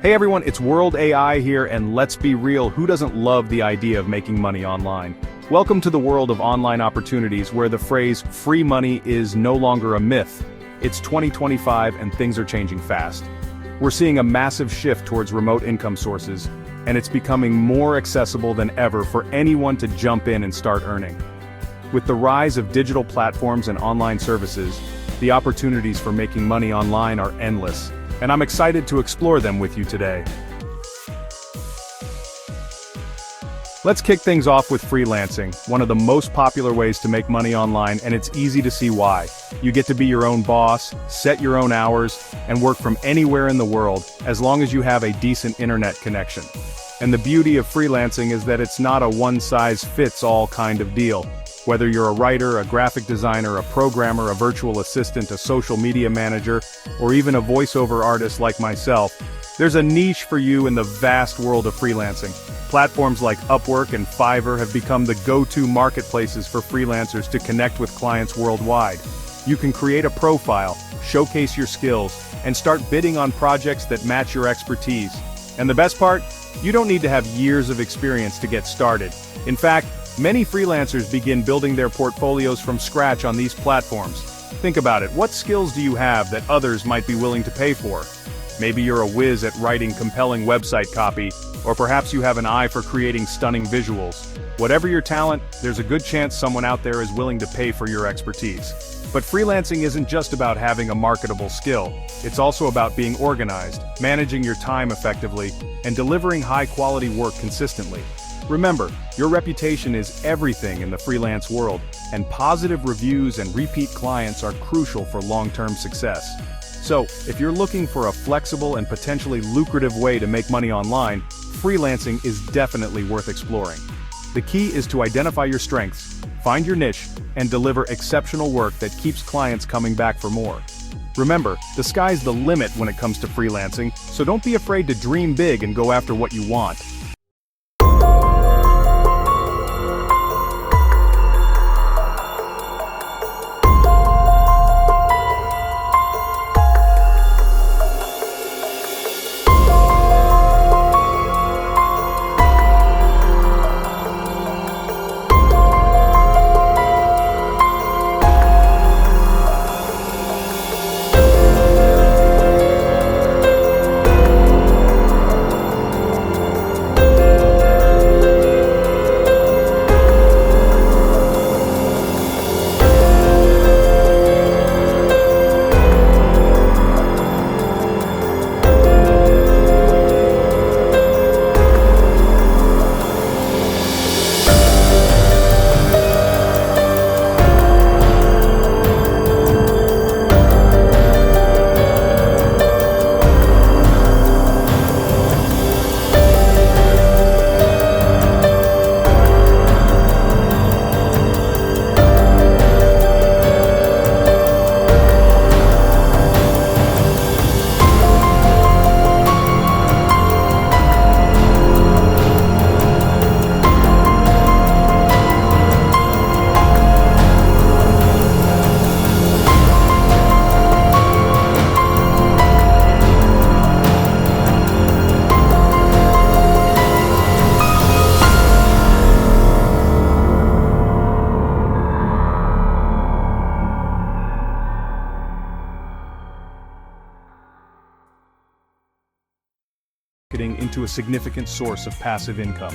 Hey everyone, it's World AI here, and let's be real, who doesn't love the idea of making money online? Welcome to the world of online opportunities where the phrase free money is no longer a myth. It's 2025 and things are changing fast. We're seeing a massive shift towards remote income sources, and it's becoming more accessible than ever for anyone to jump in and start earning. With the rise of digital platforms and online services, the opportunities for making money online are endless. And I'm excited to explore them with you today. Let's kick things off with freelancing, one of the most popular ways to make money online, and it's easy to see why. You get to be your own boss, set your own hours, and work from anywhere in the world, as long as you have a decent internet connection. And the beauty of freelancing is that it's not a one-size-fits-all kind of deal. Whether you're a writer, a graphic designer, a programmer, a virtual assistant, a social media manager, or even a voiceover artist like myself, there's a niche for you in the vast world of freelancing. Platforms like Upwork and Fiverr have become the go-to marketplaces for freelancers to connect with clients worldwide. You can create a profile, showcase your skills, and start bidding on projects that match your expertise. And the best part? You don't need to have years of experience to get started. In fact, many freelancers begin building their portfolios from scratch on these platforms. Think about it, what skills do you have that others might be willing to pay for? Maybe you're a whiz at writing compelling website copy, or perhaps you have an eye for creating stunning visuals. Whatever your talent, there's a good chance someone out there is willing to pay for your expertise. But freelancing isn't just about having a marketable skill. It's also about being organized, managing your time effectively, and delivering high-quality work consistently. Remember, your reputation is everything in the freelance world, and positive reviews and repeat clients are crucial for long-term success. So, if you're looking for a flexible and potentially lucrative way to make money online, freelancing is definitely worth exploring. The key is to identify your strengths, find your niche, and deliver exceptional work that keeps clients coming back for more. Remember, the sky's the limit when it comes to freelancing, so don't be afraid to dream big and go after what you want. Into a significant source of passive income.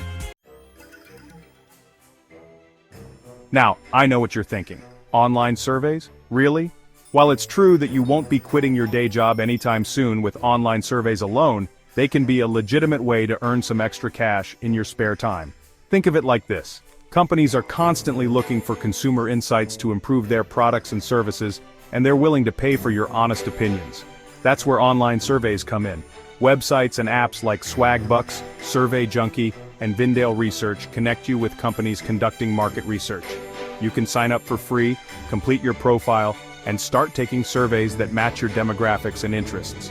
Now, I know what you're thinking. Online surveys? Really? While it's true that you won't be quitting your day job anytime soon with online surveys alone, they can be a legitimate way to earn some extra cash in your spare time. Think of it like this. Companies are constantly looking for consumer insights to improve their products and services, and they're willing to pay for your honest opinions. That's where online surveys come in. Websites and apps like Swagbucks, Survey Junkie, and Vindale Research connect you with companies conducting market research. You can sign up for free, complete your profile, and start taking surveys that match your demographics and interests.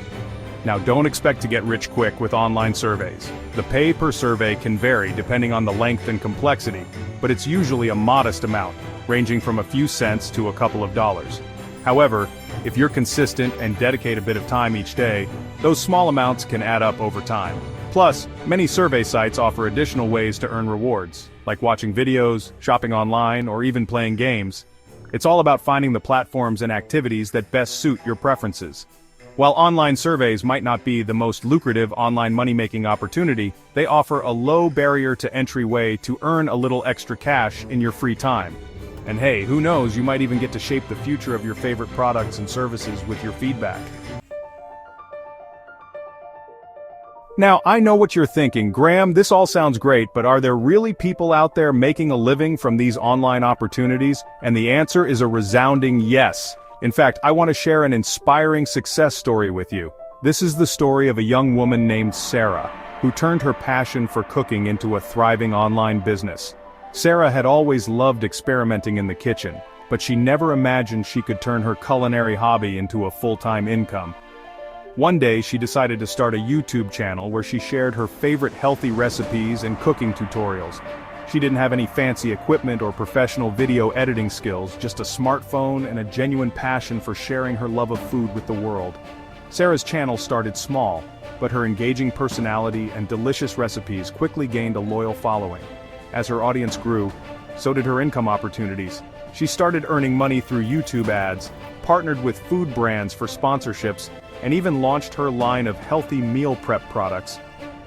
Now, don't expect to get rich quick with online surveys. The pay per survey can vary depending on the length and complexity, but it's usually a modest amount, ranging from a few cents to a couple of dollars. However, if you're consistent and dedicate a bit of time each day, those small amounts can add up over time. Plus, many survey sites offer additional ways to earn rewards, like watching videos, shopping online, or even playing games. It's all about finding the platforms and activities that best suit your preferences. While online surveys might not be the most lucrative online money-making opportunity, they offer a low barrier to entry way to earn a little extra cash in your free time. And hey, who knows, you might even get to shape the future of your favorite products and services with your feedback. Now, I know what you're thinking, Graham, this all sounds great, but are there really people out there making a living from these online opportunities? And the answer is a resounding yes. In fact, I want to share an inspiring success story with you. This is the story of a young woman named Sarah, who turned her passion for cooking into a thriving online business. Sarah had always loved experimenting in the kitchen, but she never imagined she could turn her culinary hobby into a full-time income. One day she decided to start a YouTube channel where she shared her favorite healthy recipes and cooking tutorials. She didn't have any fancy equipment or professional video editing skills, just a smartphone and a genuine passion for sharing her love of food with the world. Sarah's channel started small, but her engaging personality and delicious recipes quickly gained a loyal following. As her audience grew, so did her income opportunities. She started earning money through YouTube ads, partnered with food brands for sponsorships, and even launched her line of healthy meal prep products.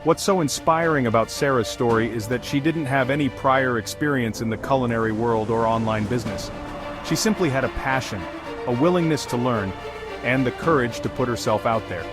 What's so inspiring about Sarah's story is that she didn't have any prior experience in the culinary world or online business. She simply had a passion, a willingness to learn, and the courage to put herself out there.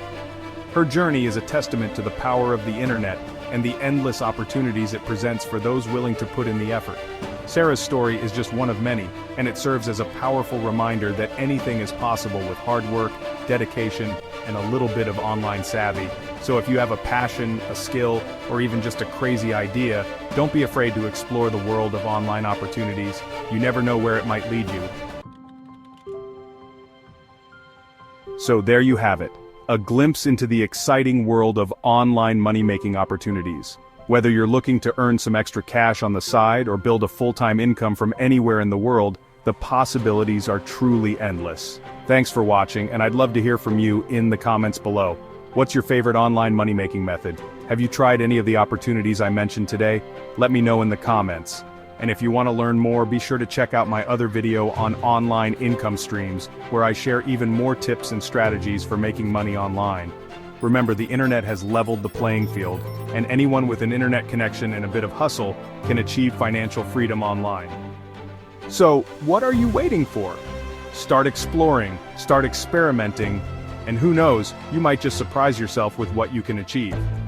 Her journey is a testament to the power of the internet and the endless opportunities it presents for those willing to put in the effort. Sarah's story is just one of many, and it serves as a powerful reminder that anything is possible with hard work, dedication, and a little bit of online savvy. So if you have a passion, a skill, or even just a crazy idea, don't be afraid to explore the world of online opportunities. You never know where it might lead you. So there you have it, a glimpse into the exciting world of online money-making opportunities. Whether you're looking to earn some extra cash on the side or build a full-time income from anywhere in the world, the possibilities are truly endless. Thanks for watching, and I'd love to hear from you in the comments below. What's your favorite online money-making method? Have you tried any of the opportunities I mentioned today? Let me know in the comments. And if you want to learn more, be sure to check out my other video on online income streams, where I share even more tips and strategies for making money online. Remember, the internet has leveled the playing field, and anyone with an internet connection and a bit of hustle can achieve financial freedom online. So, what are you waiting for? Start exploring, start experimenting, and who knows, you might just surprise yourself with what you can achieve.